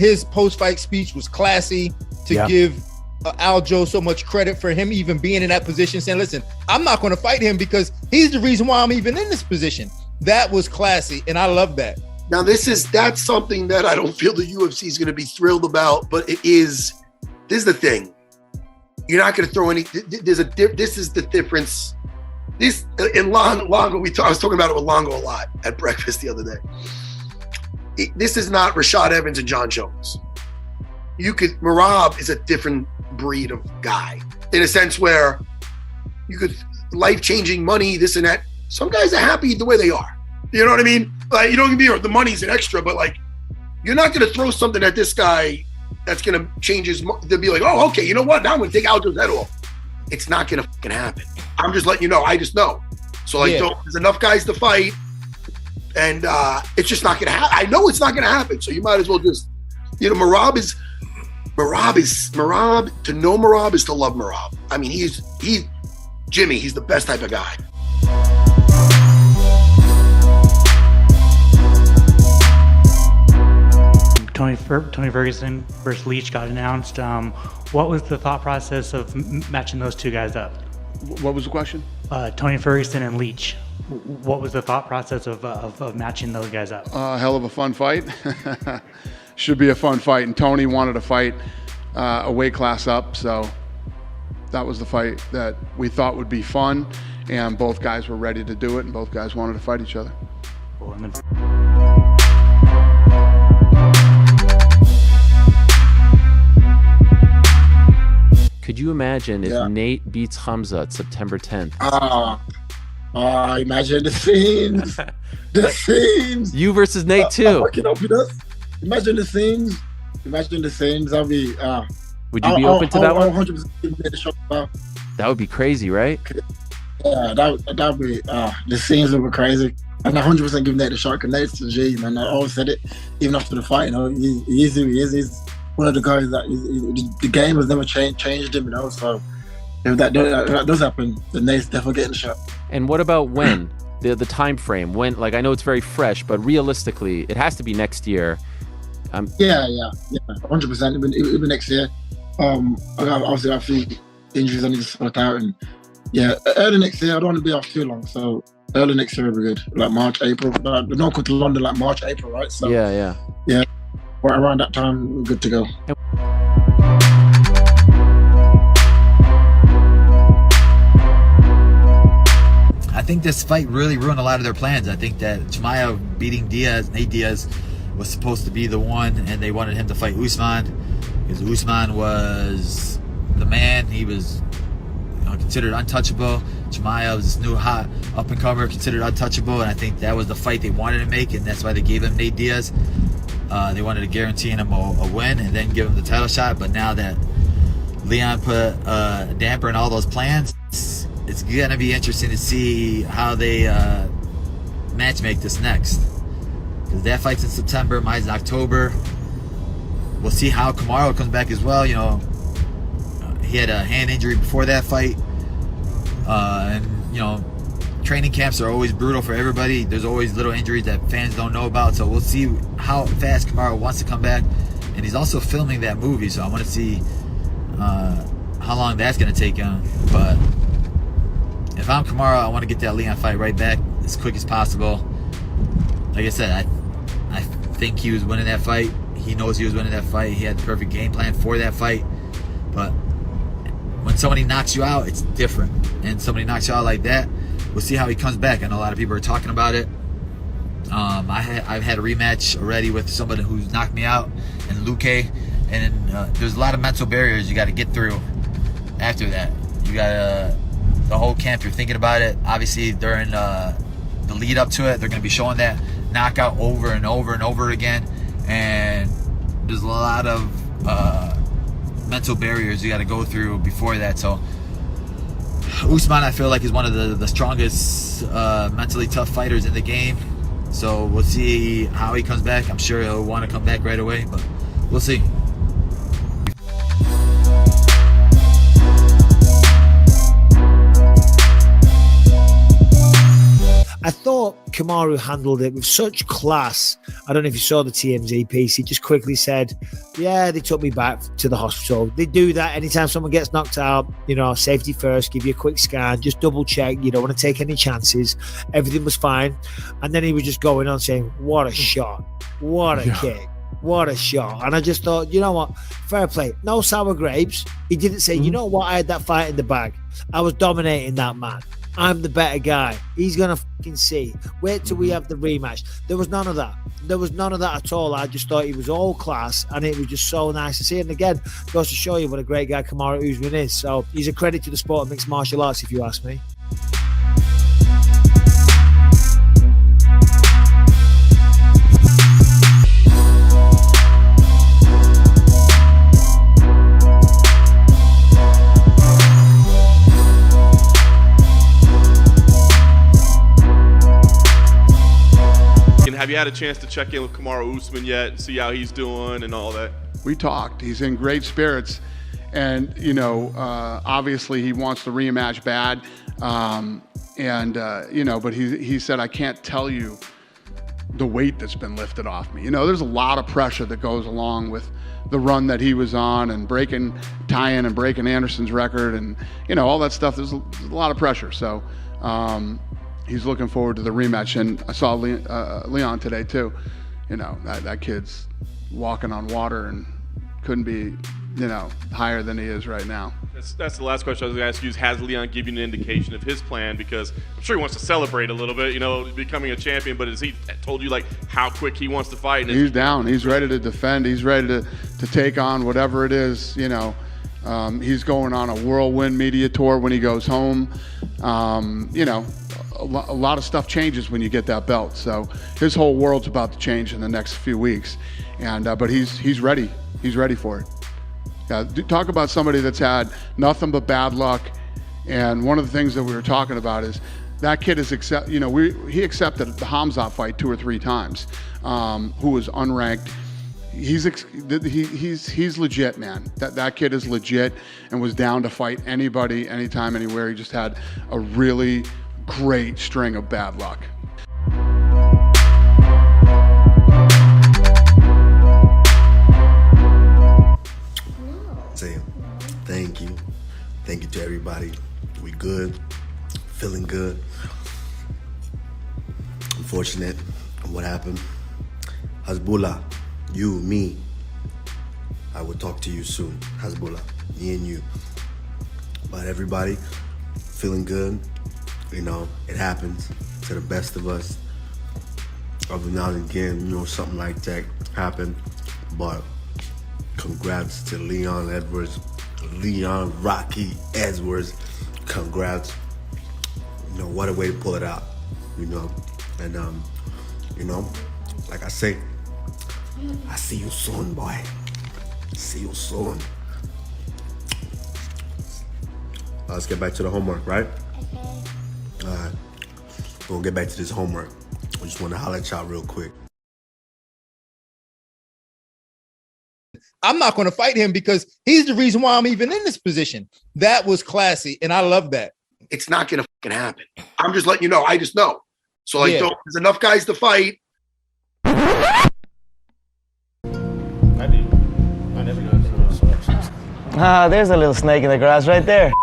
his post-fight speech was classy to give Aljo so much credit for him even being in that position, saying, listen, I'm not going to fight him because he's the reason why I'm even in this position. That was classy, and I love that. Now, that's something that I don't feel the UFC is going to be thrilled about, but it is. This is the thing. You're not going to throw any. This is the difference. This in Longo, I was talking about it with Longo a lot at breakfast the other day. This is not Rashad Evans and John Jones. Merab is a different breed of guy in a sense where you could life-changing money, this and that. Some guys are happy the way they are. You know what I mean? Like, you don't be the money's an extra, but like, you're not going to throw something at this guy that's going to change his. They'll be like, oh, okay, you know what? Now I'm going to take Aljo's head off. It's not going to fucking happen. I'm just letting you know. I just know. So like, there's enough guys to fight, and it's just not going to happen. I know it's not going to happen. So you might as well just, Merab. To know Merab is to love Merab. I mean, he's Jimmy. He's the best type of guy. Tony Ferguson versus Leach got announced. What was the thought process of matching those two guys up? What was the question? Tony Ferguson and Leach. What was the thought process of matching those guys up? Hell of a fun fight. Should be a fun fight. And Tony wanted to fight a weight class up, so that was the fight that we thought would be fun. And both guys were ready to do it, and both guys wanted to fight each other. Cool. Could you imagine if Nate beats Hamza at September 10th? Imagine the scenes. The scenes. You versus Nate too. Imagine the scenes. I'll be. Would you be open to that one? 100% give Nate a shot. That would be crazy, right? Yeah, that would be. The scenes would be crazy. And 100% give Nate a shot because Nate's a G, man. I always said it, even after the fight. He's who he is. He's one of the guys that the game has never changed him, So if that does happen, then Nate's definitely getting a shot. And what about when? The time frame? When? Like, I know it's very fresh, but realistically, it has to be next year. Yeah, 100%. It'll be next year. Obviously, I have a few injuries I need to sort out, and early next year. I don't want to be off too long, so early next year will be good. Like March, April. But we're not going to London like March, April, right? So yeah. Right around that time, we're good to go. I think this fight really ruined a lot of their plans. I think that Chimaev beating Nate Diaz, was supposed to be the one, and they wanted him to fight Usman because Usman was the man. He was considered untouchable. Chimaev was this new hot up-and-comer, considered untouchable, and I think that was the fight they wanted to make, and that's why they gave him Nate Diaz. They wanted to guarantee him a win and then give him the title shot. But now that Leon put a damper in all those plans, it's going to be interesting to see how they match make this next. Because that fight's in September, mine's in October. We'll see how Kamaru comes back as well. He had a hand injury before that fight. Training camps are always brutal for everybody. There's always little injuries that fans don't know about. So we'll see how fast Kamaru wants to come back. And he's also filming that movie, so I want to see how long that's going to take him. But if I'm Kamaru, I want to get that Leon fight right back as quick as possible. Like I said, I think he was winning that fight. He knows he was winning that fight. He had the perfect game plan for that fight. But when somebody knocks you out, it's different. And somebody knocks you out like that, we'll see how he comes back. I know a lot of people are talking about it. I've had a rematch already with somebody who's knocked me out in Luke. And there's a lot of mental barriers you got to get through after that. You got the whole camp, you're thinking about it. Obviously, during the lead up to it, they're going to be showing that knockout over and over and over again. And there's a lot of mental barriers you got to go through before that. So Usman, I feel like, is one of the strongest mentally tough fighters in the game. So we'll see how he comes back. I'm sure he'll want to come back right away, but we'll see. I thought Kamaru handled it with such class I don't know if you saw the TMZ piece. He just quickly said, yeah, they took me back to the hospital. They do that anytime someone gets knocked out, you know, safety first, give you a quick scan, just double check. You don't want to take any chances. Everything was fine. And then he was just going on saying, what a shot. What a kick. What a shot. And I just thought, you know what? Fair play. No sour grapes. He didn't say, you know what? I had that fight in the bag. I was dominating that man. I'm the better guy. He's going to fucking see. Wait till we have the rematch. There was none of that. There was none of that at all. I just thought he was all class, and it was just so nice to see. And again, goes to show you what a great guy Kamaru Usman is. So he's a credit to the sport of mixed martial arts, if you ask me. Have you had a chance to check in with Kamaru Usman yet, see how he's doing and all that? We talked. He's in great spirits. And, you know, obviously he wants the rematch bad. You know, but he said, I can't tell you the weight that's been lifted off me. You know, there's a lot of pressure that goes along with the run that he was on and tying and breaking Anderson's record and, you know, all that stuff. There's a lot of pressure. So, he's looking forward to the rematch, and I saw Leon today too. You know, that kid's walking on water and couldn't be, you know, higher than he is right now. That's the last question I was going to ask you: is has Leon given you an indication of his plan? Because I'm sure he wants to celebrate a little bit, you know, becoming a champion. But has he told you like how quick he wants to fight? And he's down. He's ready to defend. He's ready to take on whatever it is. You know, he's going on a whirlwind media tour when he goes home. You know. A lot of stuff changes when you get that belt. So his whole world's about to change in the next few weeks, and but he's ready. He's ready for it. Yeah, talk about somebody that's had nothing but bad luck. And one of the things that we were talking about is that kid is he accepted the Hamzat fight 2 or 3 times, who was unranked. He's legit, man. That kid is legit and was down to fight anybody, anytime, anywhere. He just had a really great string of bad luck. Say thank you. Thank you to everybody. We good. Feeling good. Unfortunate what happened. Hasbullah, you, me. I will talk to you soon. Hasbullah, me and you. But everybody, feeling good. You know, it happens to the best of us. Every now and again, you know, something like that happened. But congrats to Leon Rocky Edwards. Congrats. You know, what a way to pull it out, you know. And, you know, like I say, I see you soon, boy. See you soon. Let's get back to the homework, right? All right, we'll get back to this homework. I just want to holler at y'all real quick. I'm not going to fight him because he's the reason why I'm even in this position. That was classy, and I love that. It's not going to fucking happen. I'm just letting you know. I just know. So, like, there's enough guys to fight. I do. I never know. There's a little snake in the grass right there.